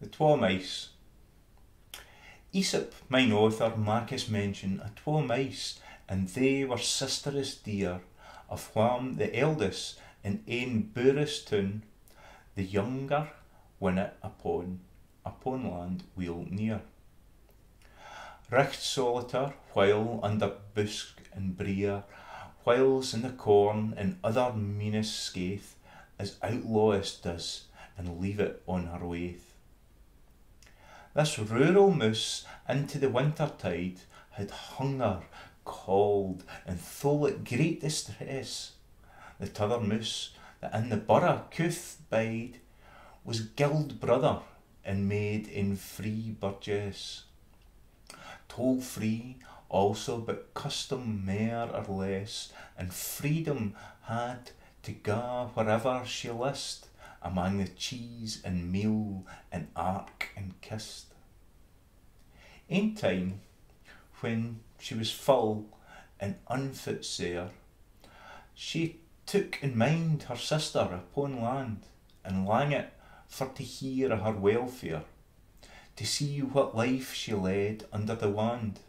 The Twa Mice. Aesop, mine author, makes mention of twa mice, and they were sisteres dear, of wham the eldest in ane bourus town, the younger winnit upon land weel near. Richt solitaire, while under busk and brier, whiles in the corn and other meanest skaith, as outlawest does, and leave it on her waith. This rural moose into the winter tide had hunger, cold, and thole at great distress. The t'other moose that in the borough couth bide was guild brother and made in free burgess. Toll free also, but custom mair or less, and freedom had to ga wherever she list, among the cheese and meal and ark and kist. Ane time, when she was full and unfit sair, she took in mind her sister upon land, and lang it for to hear of her welfare, to see what life she led under the wand.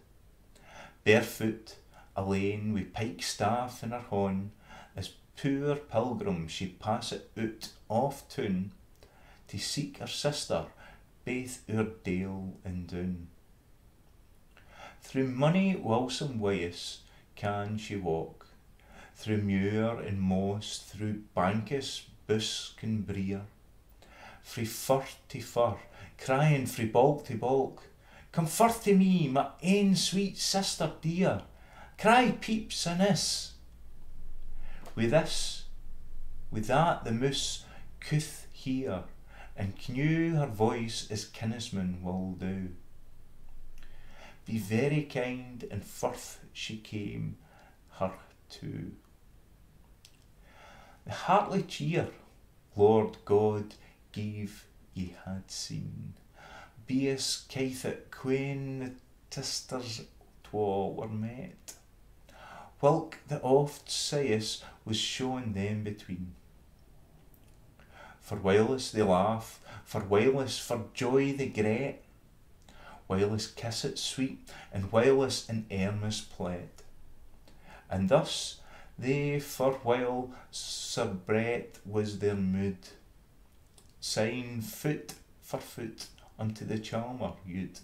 Barefoot, alane, wi' pike staff in her horn, as poor pilgrim she passed out off town, to seek her sister baith o'er dale and down. Through mony walsome ways can she walk, through muir and moss, through bankus, busk and brier, frae fir to fir, crying frae balk to balk, "Come forth to me, my ain sweet sister dear, cry peeps and this." With this, with that the moose could hear, and knew her voice as kinsman will do. Be very kind, and forth she came her to. The heartly cheer, Lord God, gave ye had seen, be'as caithit quain the tisters twa were met, whilk the oft sayest was shown them between. For whiles they laugh, for whiles for joy they gret, whiles kiss it sweet, and whiles in earnest pled. And thus they for while soubrette was their mood, sign foot for foot unto the charmer you'd.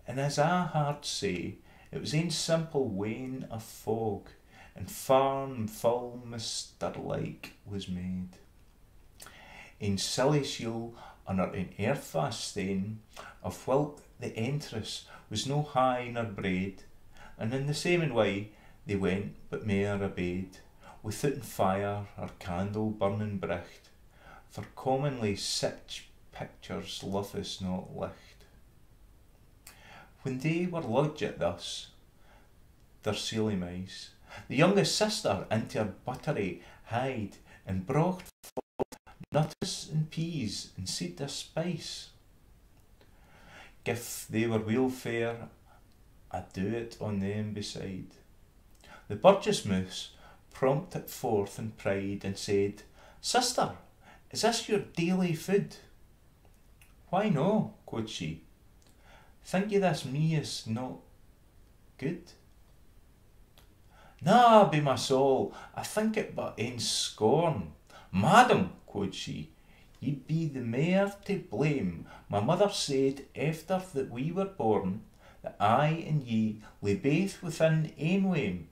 And as I heard say, it was een simple wane of fog, and farm and full mister-like was made. Een silly shield under an earth-fast stain, of whilk the entrance was no high nor braid, and in the same way they went but mair abade, withouten fire or candle burning bricht, for commonly such pictures loveth not licht. When they were lodged thus, their silly mice, the youngest sister into her buttery hide, and brought forth nuts and peas and seed of spice. Gif they were weel fair, I do it on them beside. The Burgess moose prompted forth in pride, and said, "Sister, is this your daily food?" "Why no," quoth she. "Think ye this me is not good?" "Na, be my soul, I think it but in scorn." "Madam," quoth she, "ye be the mair to blame. My mother said, after that we were born, that I and ye lay baith within ane wame.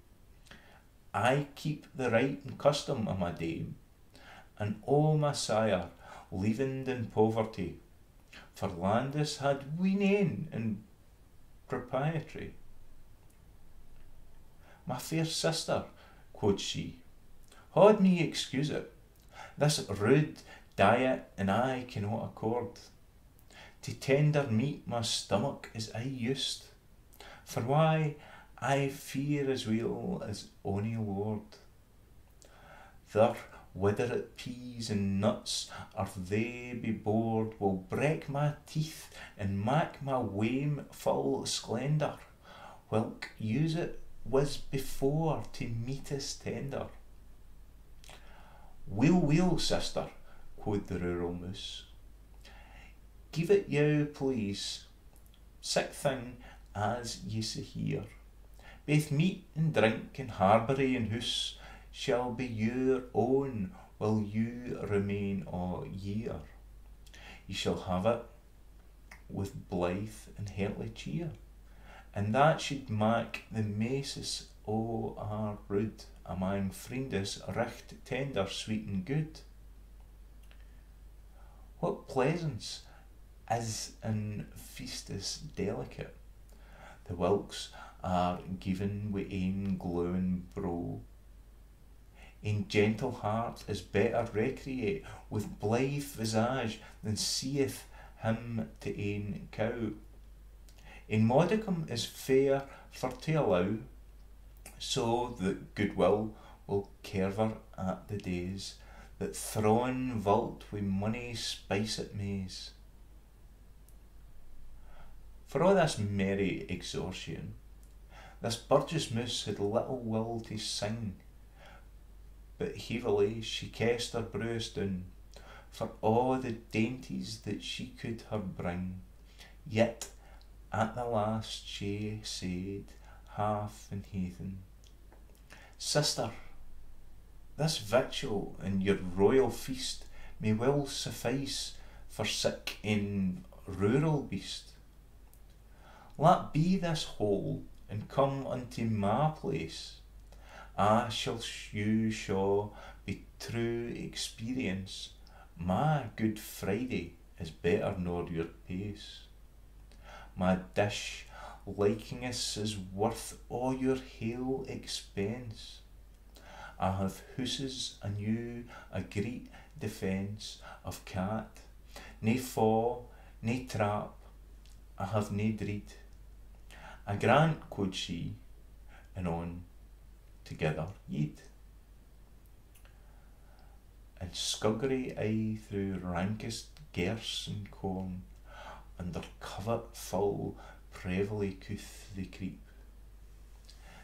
I keep the right and custom of my dame, and o my sire, leavend in poverty, for Landis had we nane in proprietary." "My fair sister," quoth she, "haud me excuse it. This rude diet and I cannot accord. To tender meat my stomach is aye used, for why I fear as weel as ony lord. Their withered peas and nuts, or they be bored, will break my teeth and mak my wame full splendour, whilk use it was before to meat is tender." "Weel, weel, sister," quoth the rural moose, give it you please, sic thing as ye see here. Baith meat and drink and harbory and house shall be your own while you remain a year. Ye shall have it with blithe and heartly cheer, and that should mak the maces o' our rood amang friendes richt tender, sweet and good. What pleasance is in feastus delicate, the whilks are given wi' ain glowing brow. Ain gentle heart is better recreate with blithe visage than seeth him to ain cow. Ain modicum is fair for to allow, so that goodwill will kerver at the days that thrawn vault wi' money spice it mays. For all this merry exortion, this Burgess moose had little will to sing, but heavily she kessed her brews down for all the dainties that she could her bring. Yet at the last she said, half in heathen, Sister, this victual in your royal feast may well suffice for sic in rural beast. Let be this whole, and come unto my place. I shall you show be true experience. My Good Friday is better nor your pace. My dish likingness is worth all your hale expense. I have hooses anew a great defence of cat, nae faw, nae trap, I have nae dread. I grant, quod she, and on together ye'd. And scuggery aye through rankest gerse and corn, under covert full privily couth they creep.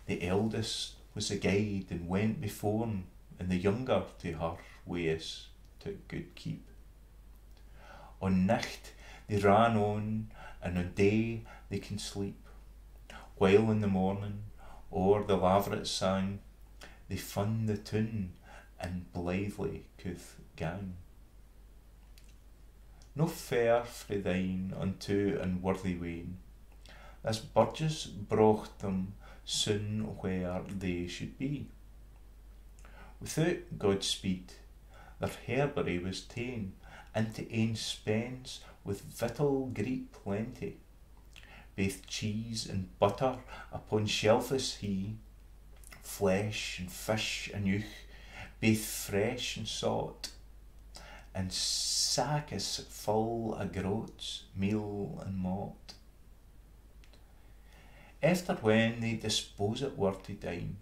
The eldest was a guide and went before, and the younger to her ways took good keep. On nicht they ran on, and on day they can sleep, while in the morning o'er the laveret sang, they fun the tune and blithely couth gang. No fair frae thine unto unworthy wain, this Burgess brocht them soon where they should be. Without Godspeed, their herbery was ta'en, and to ain spence with victual great plenty, baith cheese and butter upon shelfes he, flesh and fish and euch, baith fresh and salt, and sackes full of groats, meal and malt. After when they dispose it were to dine,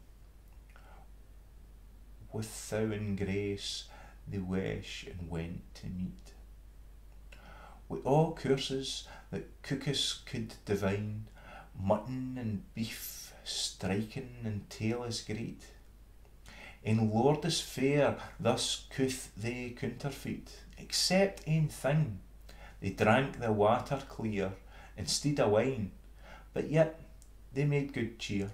with thowen grace they wesh and went to meat. Wi' all courses that cookes could divine, mutton and beef, striking and tail great. In lordis fair thus couth they counterfeit, except ain thing, they drank the water clear instead of wine, but yet they made good cheer.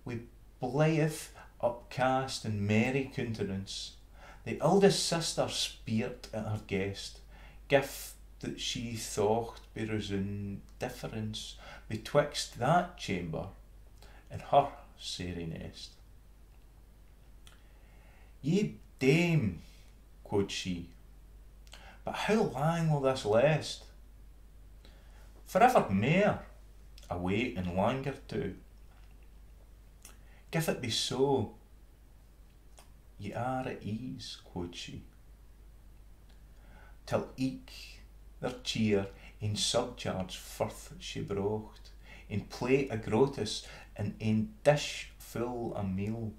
Wi' blithe upcast and merry countenance, the eldest sister speert at her guest, gift that she thought there was in difference betwixt that chamber and her sairy nest. Ye dame, quod she, but how lang will this last? For evermore, a wait and langer too. Gif it be so, ye are at ease, quod she, till eke their cheer in subcharge forth she brocht, in plate a grotus and in dish full a meal.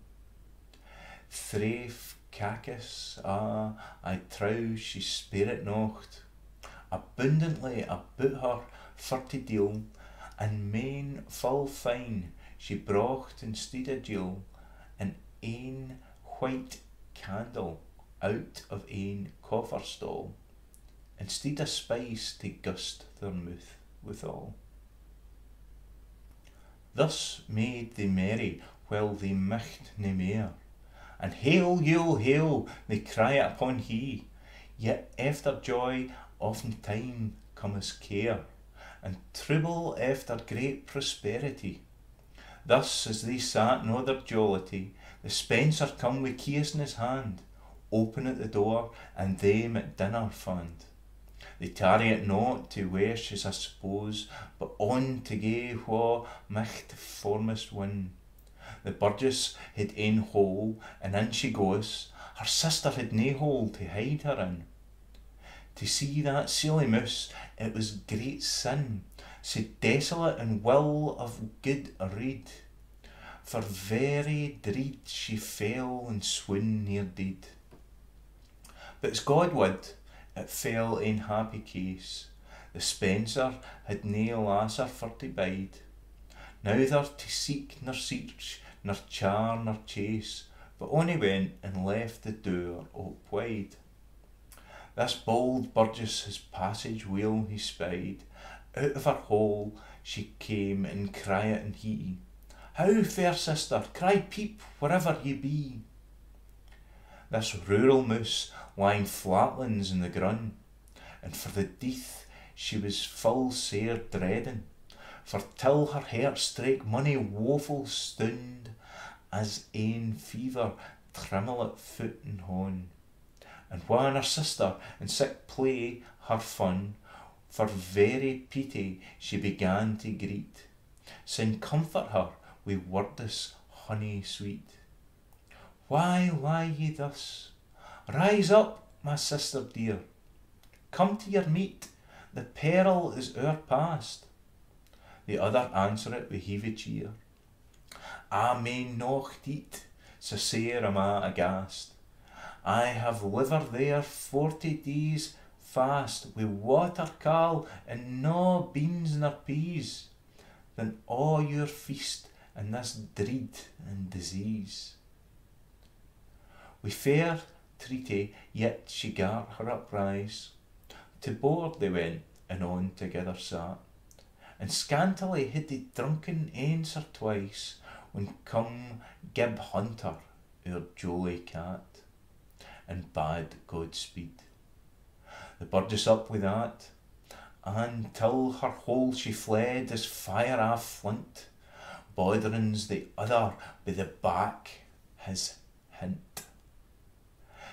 Thraif cacus, I trow she spare it nocht, abundantly about her for to deal, and main full fine she brocht instead of Jill, and ain white candle out of ain coffer stall, instead of spice to gust their mouth withal. Thus made they merry while they micht nae mair, and hail, Yule, hail, they cry it upon he, yet after joy oftentime cometh care, and trouble after great prosperity. Thus as they sat in all their jollity, the Spencer come wi' keys in his hand, open at the door, and them at dinner fand. They tarry it not to wesh, as I suppose, but on to gae wha micht foremost win. The Burgess had ane hole, and in she goes, her sister had nae hole to hide her in. To see that silly moose, it was great sin, sae desolate and will of good rede, for very dread she fell and swoon near dead. But as God would, it fell in happy case. The Spencer had nae lasser for to bide, neither to seek nor search, nor char nor chase, but only went and left the door op wide. This bold Burgess his passage weel he spied, out of her hole she came and crying he, "How, fair sister, cry peep wherever ye be." This rural moose lying flatlands in the grun, and for the death she was full sair dreading, for till her heart strake mony woeful stund, as ane fever tremble at foot and hone. And when her sister in sick play her fun, for very pity she began to greet, saying comfort her wi' wordes honey sweet. "Why lie ye thus? Rise up, my sister dear, come to your meat, the peril is o'erpast." The other answer it wi' heavy cheer, "I may nocht eat, so sair am I aghast. I have liver there 40 days fast, wi' water caul and no beans nor peas, than all your feast in this dread and disease." Wi' fair treaty yet she gat her uprise, to board they went, and on together sat, and scantily had they drunken ance or twice, when come Gib Hunter, our jolly cat, and bade Godspeed. The Burgess up with that, and till her hole she fled as fire a flint, botherin's the other by the back his hint.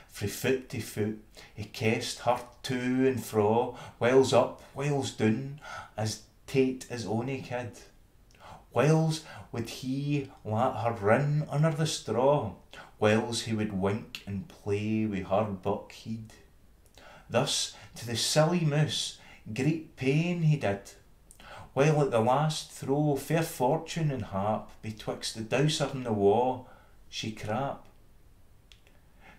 Frae foot to foot he kest her to and fro, whiles up, whiles down, as tate his ony kid. Whiles would he lat her rin under the straw, whiles he would wink and play wi' her buck heed. Thus to the silly moose great pain he did, while at the last throw fair fortune and hap betwixt the douser and the wa she crap.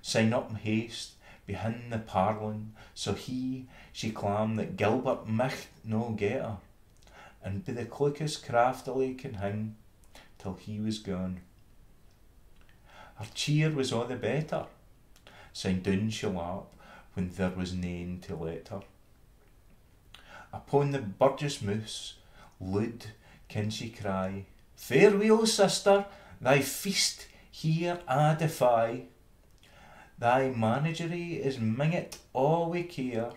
Syne up in haste behind the parlin, so she clam that Gilbert micht no get her, and by the cloakes craftily can hang till he was gone. Her cheer was all the better, syne down she lap when there was nane to let her. Upon the Burgess moose loud can she cry, "Farewell, sister, thy feast here I defy. Thy managery is mingit all wi' care,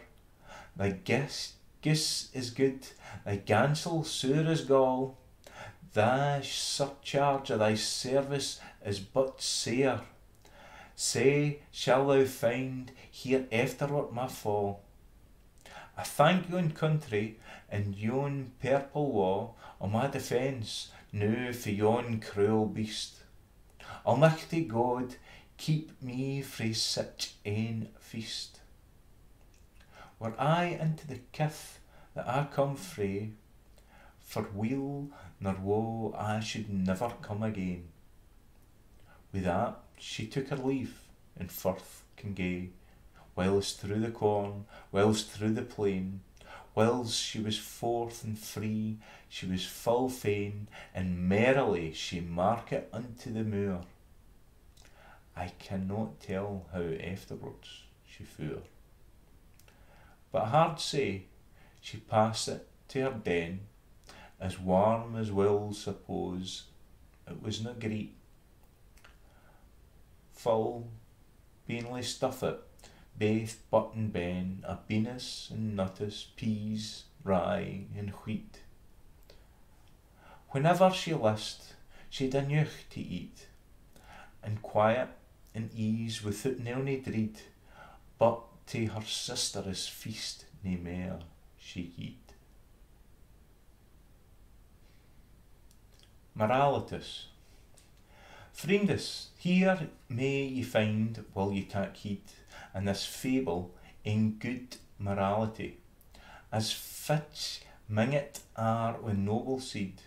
thy goose is good, thy gansel sour as gall, thy surcharge of thy service is but sair. Sae shall thou find here afterward my fall. I thank yon country and yon purple wa o' my defence now for yon cruel beast. Almighty God keep me frae such ane feast. Were I into the kith that I come frae, for weal nor woe I should never come again." With that she took her leave, and forth can gae, whilst through the corn, whilst through the plain, whilst she was forth and free, she was full fain, and merrily she market unto the moor. I cannot tell how afterwards she fuhr. but hard say, she passed it to her den, as warm as will suppose it was na great. Full, beanly stuff it, baith but and ben, a beanis and nuttis, peas, rye and wheat. Whenever she list, she'd a newch to eat, and quiet and ease without nae dread, but to her sister's feast nae mair she eat. Moralitas. Friendes, here may ye find, while ye tak heed, in this fable, in good morality, as fits minget are with noble seed,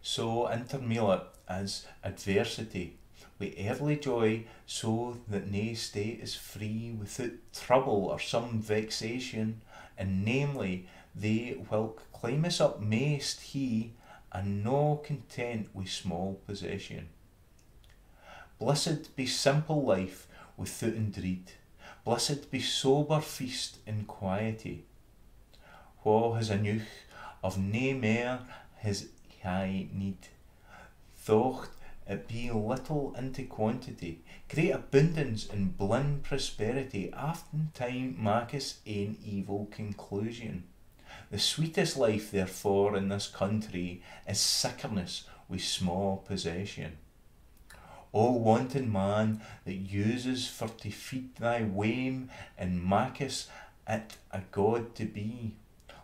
so intermeal it as adversity, with early joy, so that nae state is free without trouble or some vexation, and namely, they whilk climb us up mayst he, and no content with small possession. Blessed be simple life withouten dread, blessed be sober feast in quiety. Wha has a newch of nae mair his high need, though it be little into quantity, great abundance and blind prosperity oftentime makes an evil conclusion. The sweetest life, therefore, in this country is sickerness with small possession. O wanton man that uses for to feed thy wame and makest it a god to be,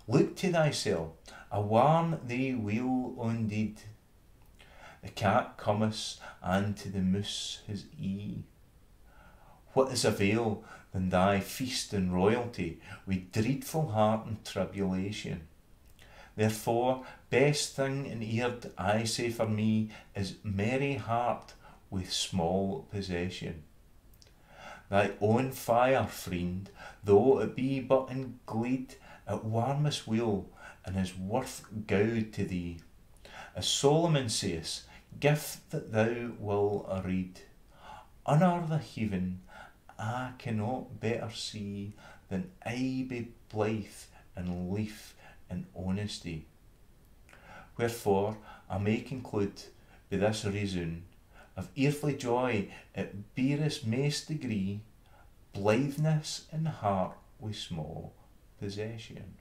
look to thyself, awarn thee weel indeed. The cat cometh, and to the moose his ee. What is avail than thy feast and royalty, with dreadful heart and tribulation? Therefore, best thing in earth, I say for me, is merry heart with small possession. Thy own fire, friend, though it be but in gleed, it warmest weel, and is worth gowd to thee. As Solomon says, give that thou will read. Honour the heaven, I cannot better see than I be blithe and lief in honesty. Wherefore I may conclude by this reason, of earthly joy it beareth maist degree, blitheness in heart with small possession.